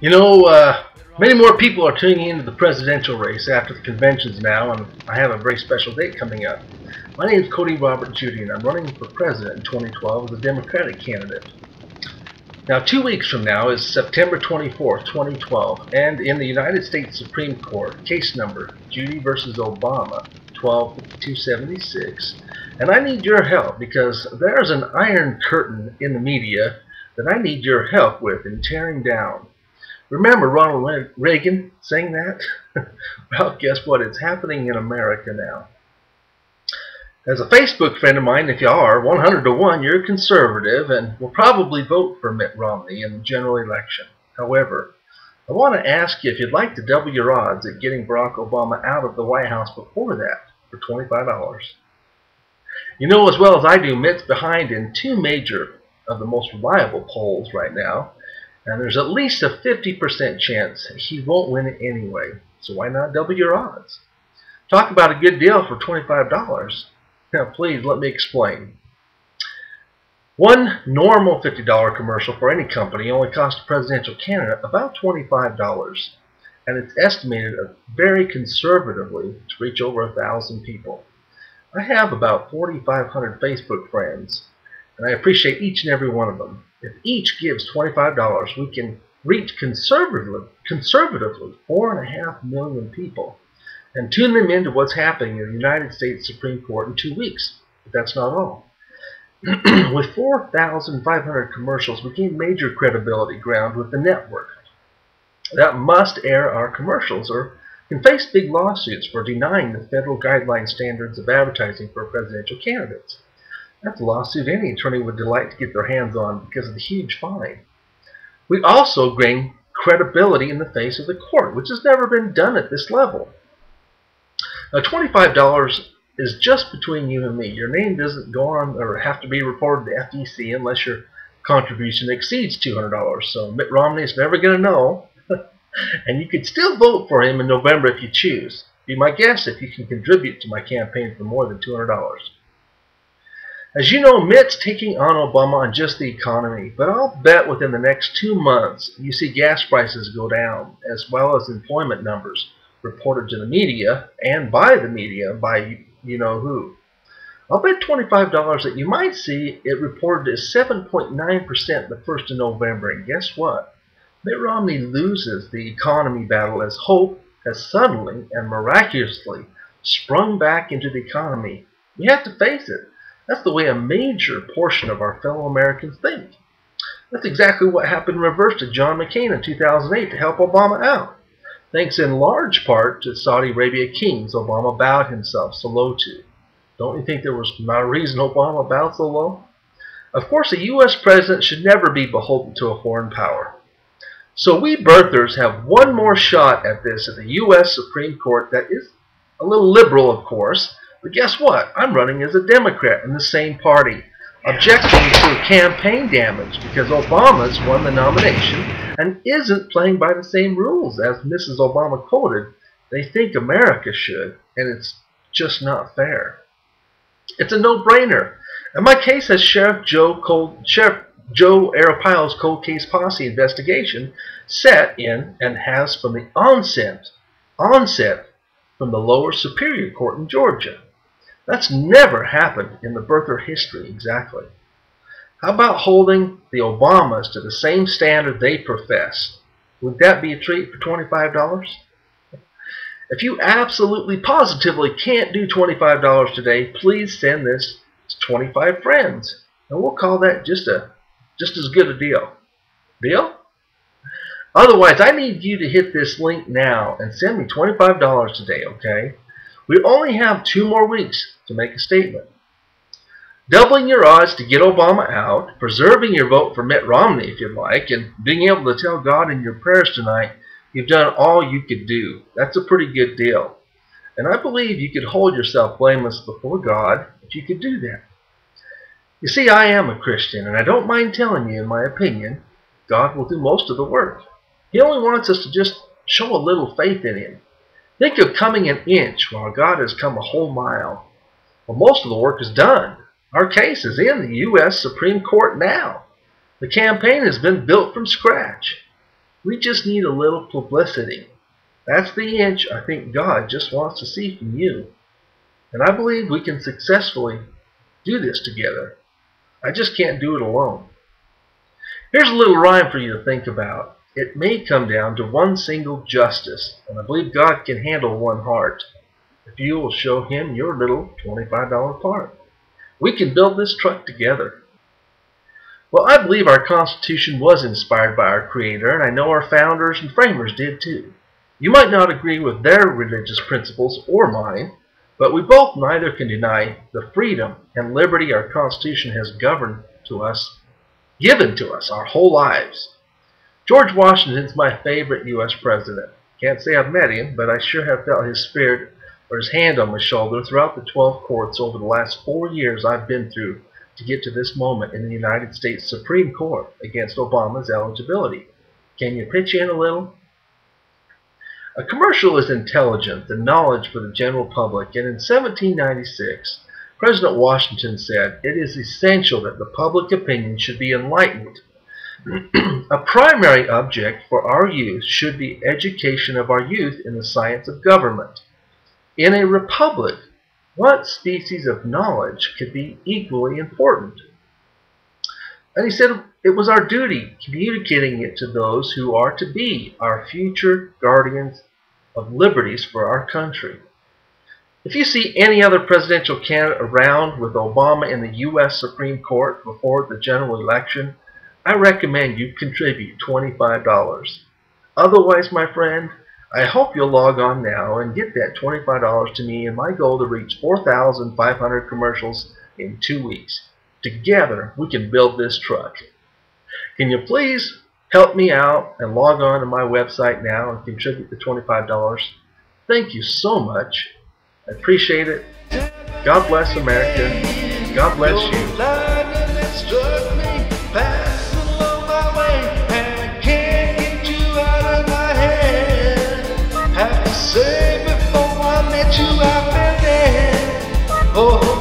You know, many more people are tuning into the presidential race after the conventions now, and I have a very special date coming up. My name is Cody Robert Judy, and I'm running for president in 2012 as a Democratic candidate. Now, 2 weeks from now is September 24th, 2012, and in the United States Supreme Court, case number Judy versus Obama, 125276, and I need your help because there's an iron curtain in the media that I need your help with in tearing down. Remember Ronald Reagan saying that? Well, guess what? It's happening in America now. As a Facebook friend of mine, if you are 100 to 1, you're conservative and will probably vote for Mitt Romney in the general election. However, I want to ask you if you'd like to double your odds at getting Barack Obama out of the White House before that for $25. You know as well as I do, Mitt's behind in two major of the most reliable polls right now. And there's at least a 50% chance he won't win it anyway. So why not double your odds? Talk about a good deal for $25. Now please let me explain. One normal $50 commercial for any company only costs a presidential candidate about $25. And it's estimated very conservatively to reach over 1,000 people. I have about 4,500 Facebook friends, and I appreciate each and every one of them. If each gives $25, we can reach conservatively 4.5 million people and tune them into what's happening in the United States Supreme Court in 2 weeks. But that's not all. With 4,500 commercials, we gain major credibility ground with the network that must air our commercials or can face big lawsuits for denying the federal guideline standards of advertising for presidential candidates. That's a lawsuit any attorney would delight to get their hands on because of the huge fine. We also gain credibility in the face of the court, which has never been done at this level. Now, $25 is just between you and me. Your name doesn't go on or have to be reported to FTC unless your contribution exceeds $200. So Mitt Romney is never going to know. And you could still vote for him in November if you choose. Be my guest if you can contribute to my campaign for more than $200. As you know, Mitt's taking on Obama on just the economy, but I'll bet within the next 2 months you see gas prices go down, as well as employment numbers reported to the media and by the media by you-know-who. I'll bet $25 that you might see it reported as 7.9% the 1st of November, and guess what? Mitt Romney loses the economy battle as hope has suddenly and miraculously sprung back into the economy. We have to face it. That's the way a major portion of our fellow Americans think. That's exactly what happened in reverse to John McCain in 2008 to help Obama out. Thanks in large part to Saudi Arabia kings Obama bowed himself so low to. Don't you think there was not a reason Obama bowed so low? Of course, a U.S. president should never be beholden to a foreign power. So we birthers have one more shot at this at the U.S. Supreme Court that is a little liberal, of course. But guess what? I'm running as a Democrat in the same party, objecting to campaign damage because Obama's won the nomination and isn't playing by the same rules as Mrs. Obama quoted. They think America should, and it's just not fair. It's a no-brainer. And my case has Sheriff Joe Arapaho's cold case posse investigation set in and has from the onset from the lower superior court in Georgia. That's never happened in the birther history exactly. How about holding the Obamas to the same standard they profess? Would that be a treat for $25? If you absolutely positively can't do $25 today, please send this to 25 friends. And we'll call that just as good a deal. Deal? Otherwise, I need you to hit this link now and send me $25 today, okay? We only have 2 more weeks to make a statement. Doubling your odds to get Obama out, preserving your vote for Mitt Romney if you'd like, and being able to tell God in your prayers tonight you've done all you could do. That's a pretty good deal. And I believe you could hold yourself blameless before God if you could do that. You see, I am a Christian, and I don't mind telling you, in my opinion, God will do most of the work. He only wants us to just show a little faith in Him. Think of coming an inch while God has come a whole mile. Well, most of the work is done. Our case is in the U.S. Supreme Court now. The campaign has been built from scratch. We just need a little publicity. That's the inch I think God just wants to see from you. And I believe we can successfully do this together. I just can't do it alone. Here's a little rhyme for you to think about. It may come down to one single justice, and I believe God can handle one heart, if you will show him your little $25 part. We can build this truck together. Well, I believe our Constitution was inspired by our Creator, and I know our founders and framers did too. You might not agree with their religious principles or mine, but we both neither can deny the freedom and liberty our Constitution has given to us our whole lives. George Washington's my favorite U.S. president. Can't say I've met him, but I sure have felt his spirit or his hand on my shoulder throughout the 12 courts over the last 4 years I've been through to get to this moment in the United States Supreme Court against Obama's eligibility. Can you pitch in a little? A commercial is intelligence and knowledge for the general public, and in 1796, President Washington said, "It is essential that the public opinion should be enlightened. A primary object for our youth should be education of our youth in the science of government. In a republic, what species of knowledge could be equally important?" And he said it was our duty communicating it to those who are to be our future guardians of liberties for our country. If you see any other presidential candidate around with Obama in the U.S. Supreme Court before the general election, I recommend you contribute $25. Otherwise, my friend, I hope you'll log on now and get that $25 to me in my goal to reach 4,500 commercials in 2 weeks. Together, we can build this truck. Can you please help me out and log on to my website now and contribute the $25? Thank you so much. I appreciate it. God bless America. God bless you. Say before I met you, I've been there. Oh.